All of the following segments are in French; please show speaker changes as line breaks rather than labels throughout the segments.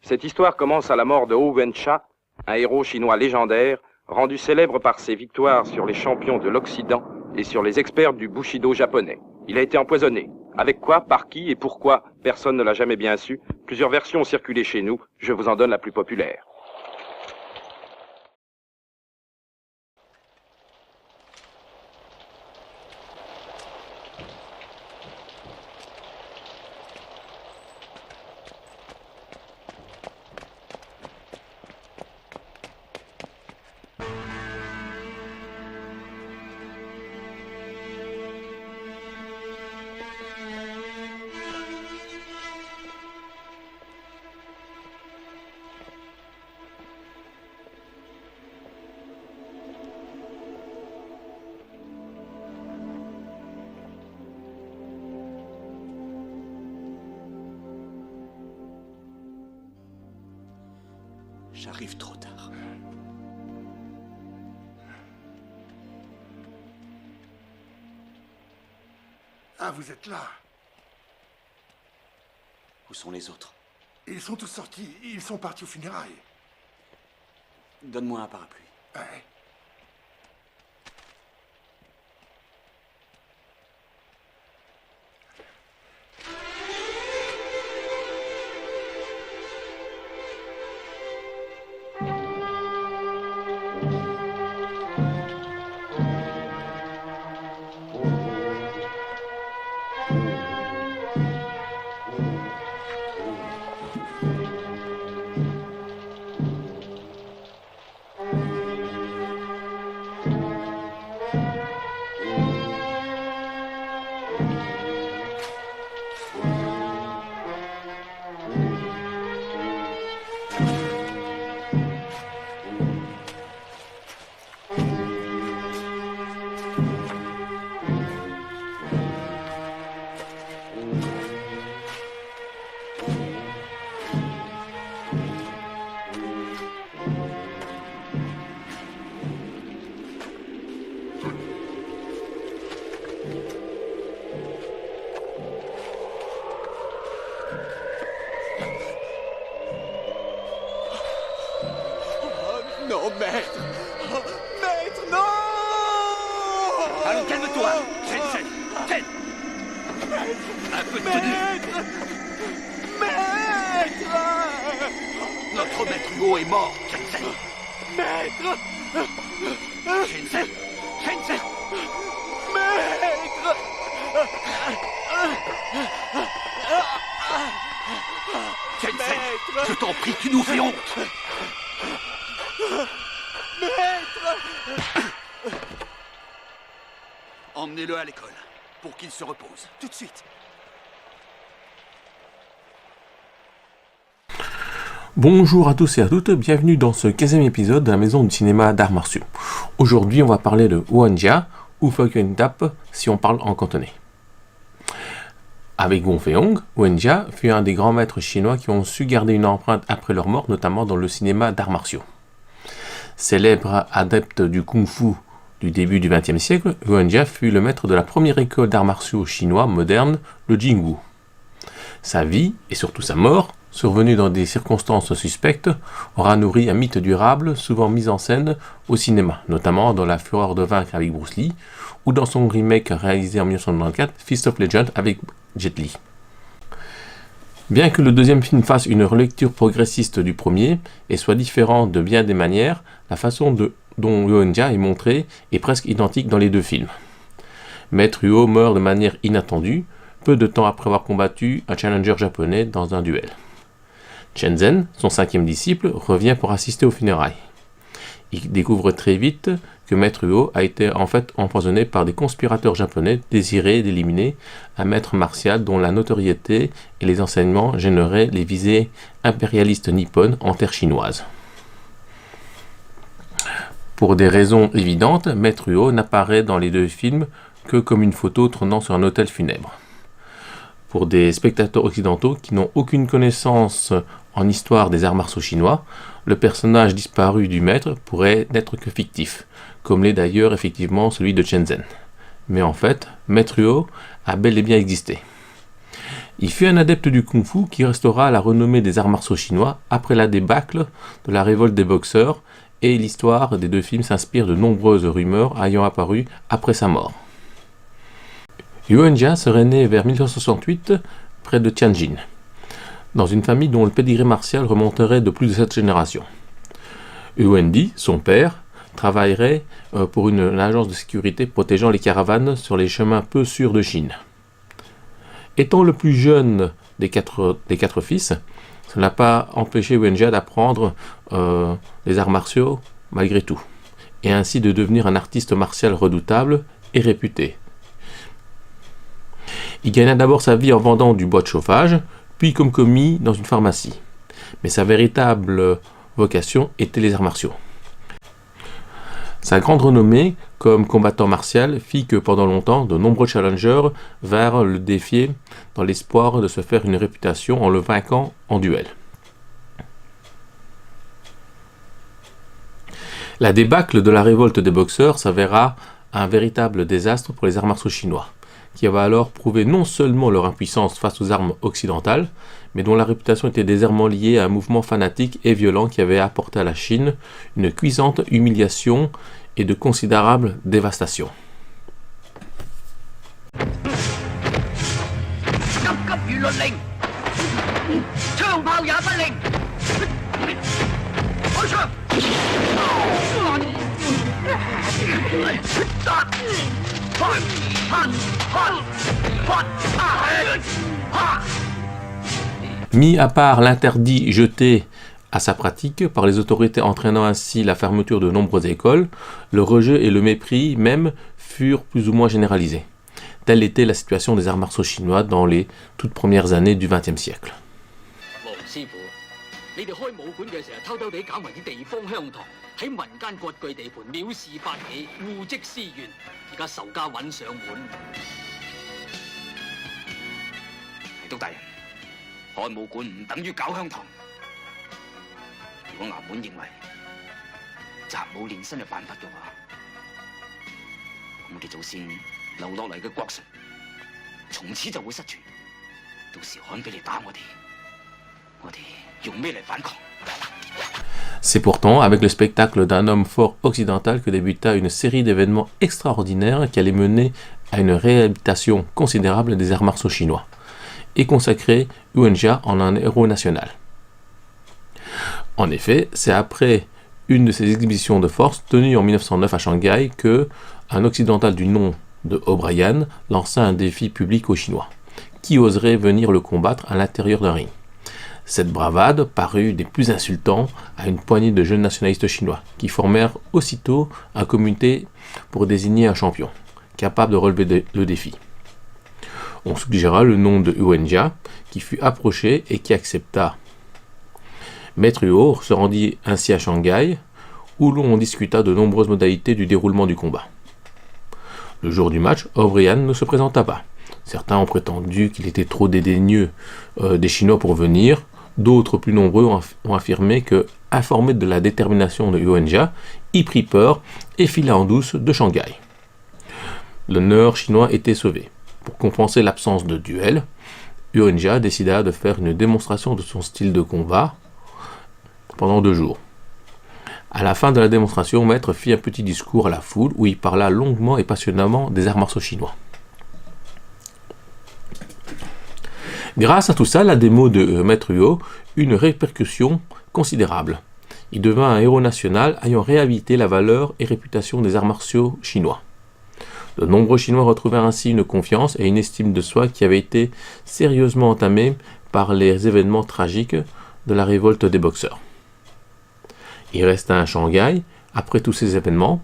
Cette histoire commence à la mort de Hou Wencha, un héros chinois légendaire, rendu célèbre par ses victoires sur les champions de l'Occident et sur les experts du Bushido japonais. Il a été empoisonné. Avec quoi, par qui et pourquoi, personne ne l'a jamais bien su. Plusieurs versions ont circulé chez nous, je vous en donne la plus populaire.
J'arrive trop tard.
Ah, vous êtes là.
Où sont les autres?
Ils sont tous sortis. Ils sont partis aux funérailles.
Donne-moi un parapluie.
Ouais.
Non, maître! Oh, maître, non!
Allons, calme-toi! Jensen! Jen! Un peu de tenue!
Maître!
Notre maître Hugo est mort, Jensen!
Maître!
Jensen! Jensen!
Maître!
Jensen!
Maître!
Je t'en prie, tu nous fais honte!
Maître!
Emmenez-le à l'école, pour qu'il se repose.
Tout de suite.
Bonjour à tous et à toutes, bienvenue dans ce 15e épisode de la maison du cinéma d'arts martiaux. Aujourd'hui, on va parler de Huanjia, ou Fucking Tap, si on parle en cantonais. Avec Wong Fei-hung, Huanjia fut un des grands maîtres chinois qui ont su garder une empreinte après leur mort, notamment dans le cinéma d'arts martiaux. Célèbre adepte du kung-fu du début du XXe siècle, Huanjia fut le maître de la première école d'arts martiaux chinois moderne, le Jingwu. Sa vie, et surtout sa mort, survenue dans des circonstances suspectes, aura nourri un mythe durable, souvent mis en scène au cinéma, notamment dans La Fureur de vaincre avec Bruce Lee, ou dans son remake réalisé en 1994, Fist of Legend avec Jet Li. Bien que le deuxième film fasse une relecture progressiste du premier et soit différent de bien des manières, la façon dont Huanjia est montré est presque identique dans les deux films. Maître Huo meurt de manière inattendue, peu de temps après avoir combattu un challenger japonais dans un duel. Chen Zhen, son cinquième disciple, revient pour assister aux funérailles. Il découvre très vite que Maître Huo a été en fait empoisonné par des conspirateurs japonais désirés d'éliminer un maître martial dont la notoriété et les enseignements gêneraient les visées impérialistes nippones en terre chinoise. Pour des raisons évidentes, Maître Huo n'apparaît dans les deux films que comme une photo trônant sur un autel funèbre. Pour des spectateurs occidentaux qui n'ont aucune connaissance en histoire des arts martiaux chinois, le personnage disparu du maître pourrait n'être que fictif, comme l'est d'ailleurs effectivement celui de Chen Zhen. Mais en fait, Maître Huo a bel et bien existé. Il fut un adepte du kung-fu qui restera la renommée des arts martiaux chinois après la débâcle de la révolte des boxeurs, et l'histoire des deux films s'inspire de nombreuses rumeurs ayant apparu après sa mort. Yuan Jia serait né vers 1968 près de Tianjin, dans une famille dont le pédigré martial remonterait de plus de 7 générations. Yuan Di, son père, travaillerait pour une agence de sécurité protégeant les caravanes sur les chemins peu sûrs de Chine. Étant le plus jeune des quatre fils, cela n'a pas empêché Yuan Jia d'apprendre les arts martiaux malgré tout, et ainsi de devenir un artiste martial redoutable et réputé. Il gagna d'abord sa vie en vendant du bois de chauffage, puis comme commis dans une pharmacie. Mais sa véritable vocation était les arts martiaux. Sa grande renommée comme combattant martial fit que pendant longtemps, de nombreux challengers vinrent le défier dans l'espoir de se faire une réputation en le vainquant en duel. La débâcle de la révolte des boxeurs s'avéra un véritable désastre pour les arts martiaux chinois, qui avaient alors prouvé non seulement leur impuissance face aux armes occidentales, mais dont la réputation était désormais liée à un mouvement fanatique et violent qui avait apporté à la Chine une cuisante humiliation et de considérables dévastations. Mis à part l'interdit jeté à sa pratique par les autorités entraînant ainsi la fermeture de nombreuses écoles, le rejet et le mépris même furent plus ou moins généralisés. Telle était la situation des arts martiaux chinois dans les toutes premières années du XXe siècle. C'est pourtant avec le spectacle d'un homme fort occidental que débuta une série d'événements extraordinaires qui allaient mener à une réhabilitation considérable des arts martiaux chinois et consacrer Yuan Jia en un héros national. En effet, c'est après une de ces exhibitions de force tenues en 1909 à Shanghai que un occidental du nom de O'Brien lança un défi public aux Chinois. Qui oserait venir le combattre à l'intérieur d'un ring? Cette bravade parut des plus insultants à une poignée de jeunes nationalistes chinois, qui formèrent aussitôt un comité pour désigner un champion, capable de relever le défi. On suggéra le nom de Yuan Jia, qui fut approché et qui accepta. Maître Huo se rendit ainsi à Shanghai, où l'on discuta de nombreuses modalités du déroulement du combat. Le jour du match, O'Brien ne se présenta pas. Certains ont prétendu qu'il était trop dédaigneux des Chinois pour venir, d'autres plus nombreux ont affirmé que, informé de la détermination de Yuan Jia, il prit peur et fila en douce de Shanghai. L'honneur chinois était sauvé. Pour compenser l'absence de duel, Yuan Jia décida de faire une démonstration de son style de combat pendant 2 jours. À la fin de la démonstration, Maître fit un petit discours à la foule où il parla longuement et passionnément des arts martiaux chinois. Grâce à tout ça, la démo de Maître Huo eut une répercussion considérable. Il devint un héros national ayant réhabilité la valeur et réputation des arts martiaux chinois. De nombreux Chinois retrouvèrent ainsi une confiance et une estime de soi qui avaient été sérieusement entamées par les événements tragiques de la révolte des boxeurs. Il resta à Shanghai après tous ces événements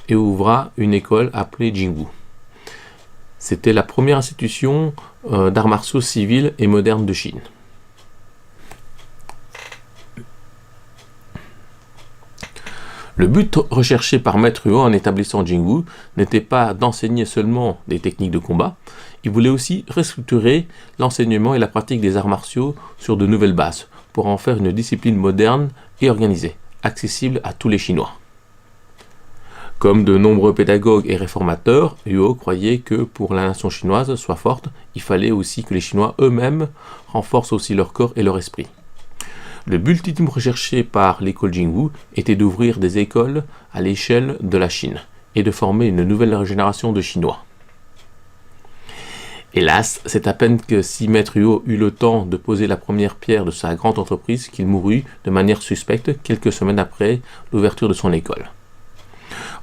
et ouvra une école appelée Jingwu. C'était la première institution d'arts martiaux civils et modernes de Chine. Le but recherché par Maître Huo en établissant Jingwu n'était pas d'enseigner seulement des techniques de combat, il voulait aussi restructurer l'enseignement et la pratique des arts martiaux sur de nouvelles bases, pour en faire une discipline moderne et organisée, accessible à tous les Chinois. Comme de nombreux pédagogues et réformateurs, Huo croyait que pour la nation chinoise soit forte, il fallait aussi que les Chinois eux-mêmes renforcent aussi leur corps et leur esprit. Le but ultime recherché par l'école Jingwu était d'ouvrir des écoles à l'échelle de la Chine et de former une nouvelle génération de Chinois. Hélas, c'est à peine que si Maître Huo eut le temps de poser la première pierre de sa grande entreprise qu'il mourut de manière suspecte quelques semaines après l'ouverture de son école.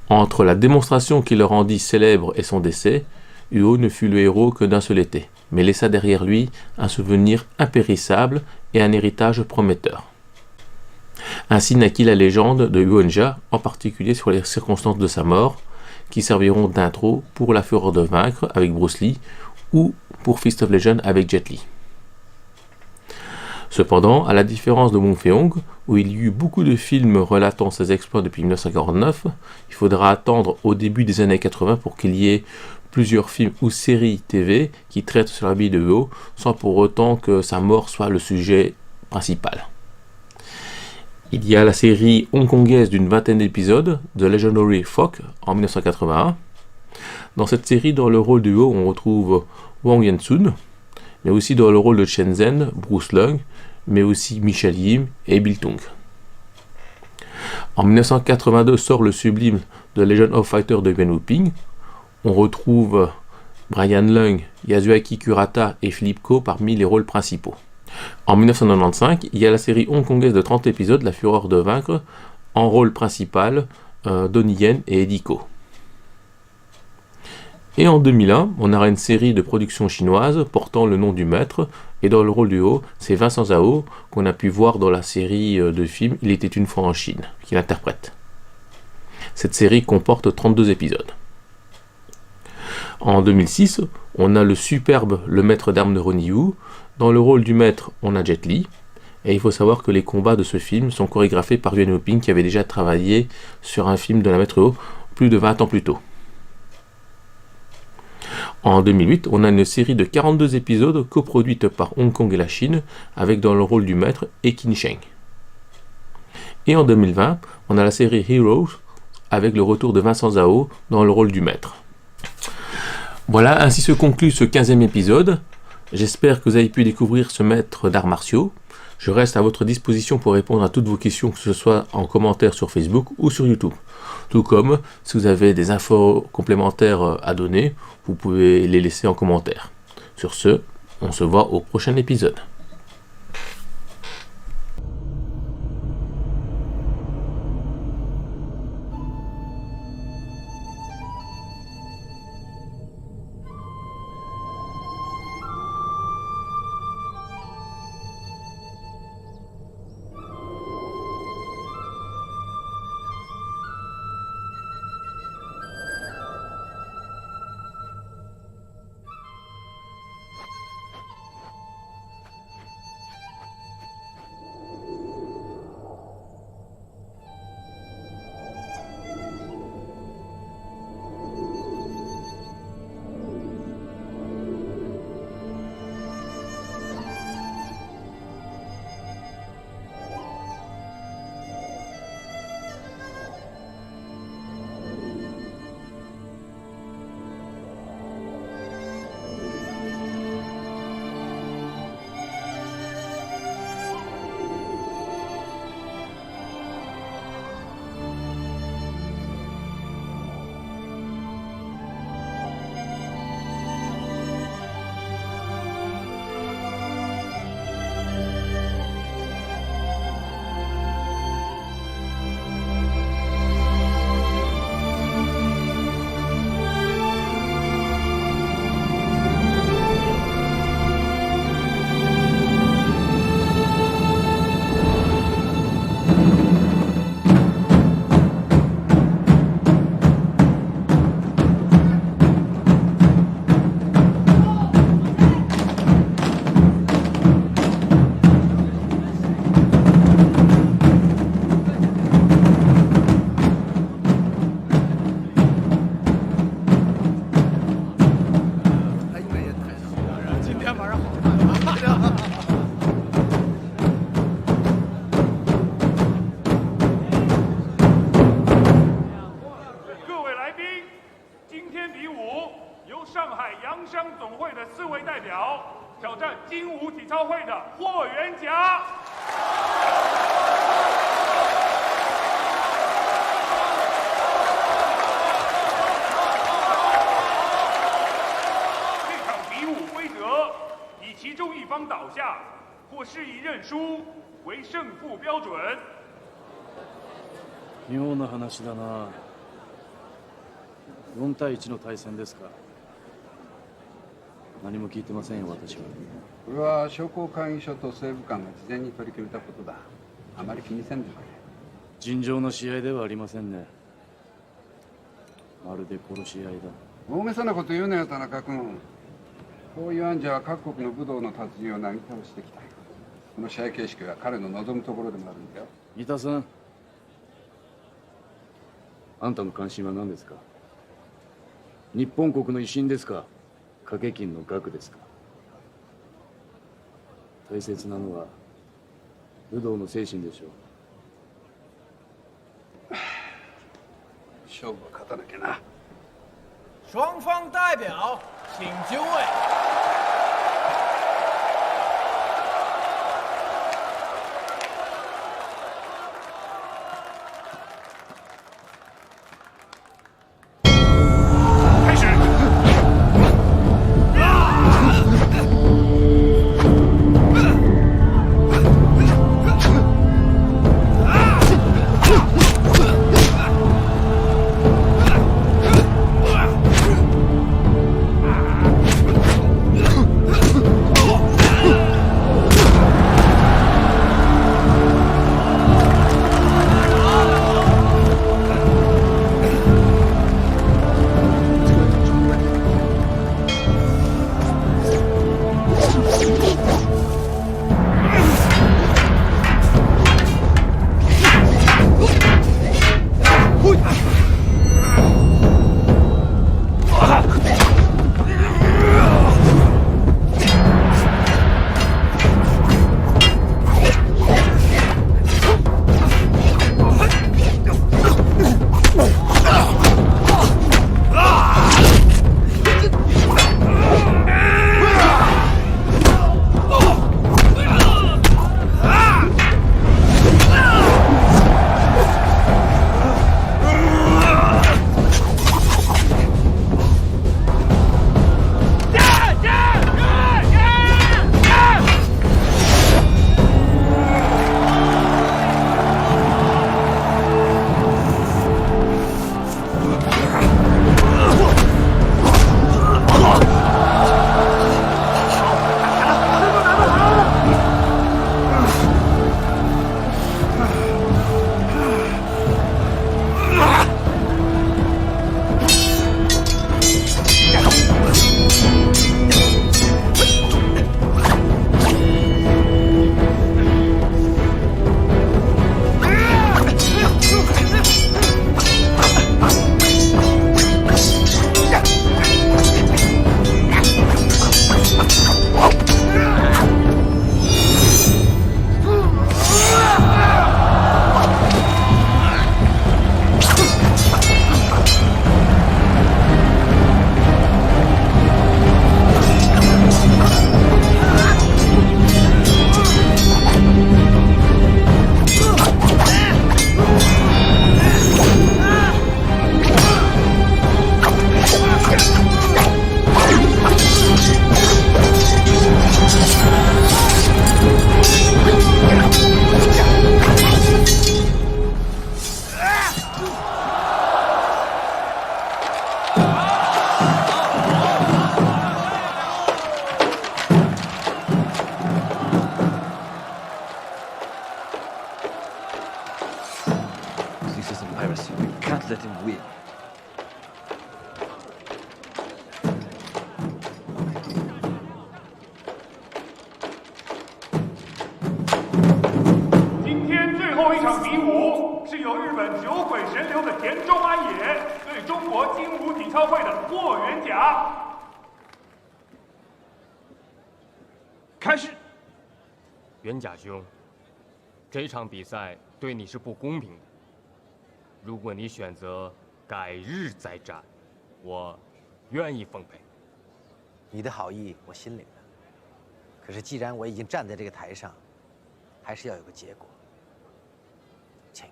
Entre la démonstration qui le rendit célèbre et son décès, Huo ne fut le héros que d'un seul été, mais laissa derrière lui un souvenir impérissable et un héritage prometteur. Ainsi naquit la légende de Huonja, en particulier sur les circonstances de sa mort, qui serviront d'intro pour La Fureur de Vaincre avec Bruce Lee ou pour Fist of Legend avec Jet Li. Cependant, à la différence de Wong Fei-hung, où il y eut beaucoup de films relatant ses exploits depuis 1949, il faudra attendre au début des années 80 pour qu'il y ait plusieurs films ou séries TV qui traitent sur la vie de Huo, sans pour autant que sa mort soit le sujet principal. Il y a la série hongkongaise d'une vingtaine d'épisodes, The Legendary Folk, en 1981. Dans cette série, dans le rôle de Huo, on retrouve Wang Yansun, mais aussi dans le rôle de Chen Zhen, Bruce Leung, mais aussi Michelle Yim et Bill Tung. En 1982 sort le sublime The Legend of Fighter de Yuan Wuping. On retrouve Brian Leung, Yasuaki Kurata et Philippe Ko parmi les rôles principaux. En 1995, il y a la série hongkongaise de 30 épisodes, La Fureur de Vaincre, en rôle principal Donnie Yen et Eddie Ko. Et en 2001, on aura une série de productions chinoises portant le nom du maître, et dans le rôle du Huo, c'est Vincent Zhao, qu'on a pu voir dans la série de films Il était une fois en Chine, qu'il interprète. Cette série comporte 32 épisodes. En 2006, on a le superbe Le Maître d'armes de Ronnie Yu. Dans le rôle du maître, on a Jet Li. Et il faut savoir que les combats de ce film sont chorégraphiés par Yuan Wuping, qui avait déjà travaillé sur un film de la Maître Huo plus de 20 ans plus tôt. En 2008, on a une série de 42 épisodes coproduite par Hong Kong et la Chine, avec dans le rôle du maître Ekin Sheng. Et en 2020, on a la série Heroes, avec le retour de Vincent Zhao dans le rôle du maître. Voilà, ainsi se conclut ce 15e épisode. J'espère que vous avez pu découvrir ce maître d'arts martiaux. Je reste à votre disposition pour répondre à toutes vos questions, que ce soit en commentaire sur Facebook ou sur YouTube. Tout comme, si vous avez des infos complémentaires à donner, vous pouvez les laisser en commentaire. Sur ce, on se voit au prochain épisode.
精武体操会的霍元甲。这场比武规则以其中一方倒下或示意认输为胜负标准。
妙な話だな。4対1の対戦ですか。何も聞いてませんよ、私は。
これは商工会議所と政務官が事前に取り決めたことだ。あまり気にせんでくれ。
尋常の試合ではありませんね。まるで殺し合いだ。
大げさなこと言うなよ、田中君。こういう暗示は各国の武道の達人をなぎ倒してきた。この試合形式は彼の望むところでもあるんだよ。
三田さん、あんたの関心は何ですか。日本国の威信ですか、掛け金の額ですか。大切なのは武道の精神でしょう。
勝負は勝たなきゃな。
双方代表请就位。
开始。
let him win.
今天最后一场比武是由日本酒鬼神流的田中安也对中国精武体操会的霍元甲。
开始。元甲兄，这场比赛对你是不公平的。如果你选择改日再战，我愿意奉陪。
你的好意我心领了，
可是既然我已经站在这个台上，还是要有个结果。请。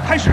开始。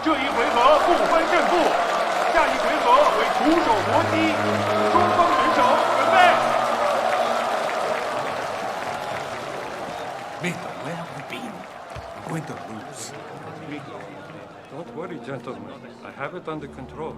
这一回合不分胜负，下一回合为徒手搏击，双方选手准备。
Miko, where have you been? I'm going to lose.
Don't worry, gentlemen. I have it under control.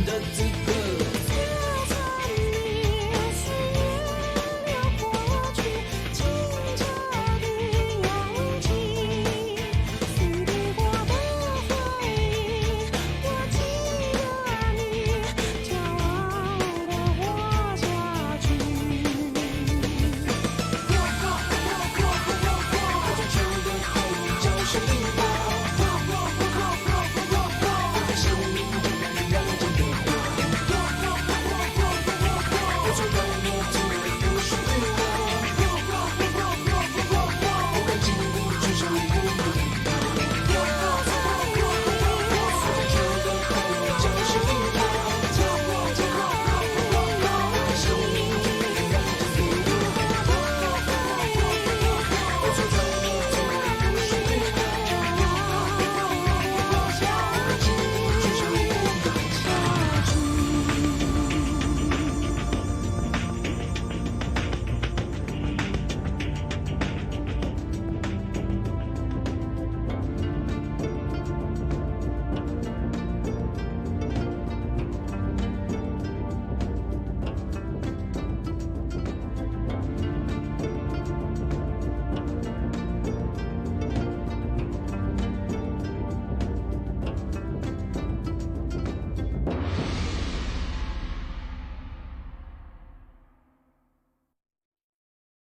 Let's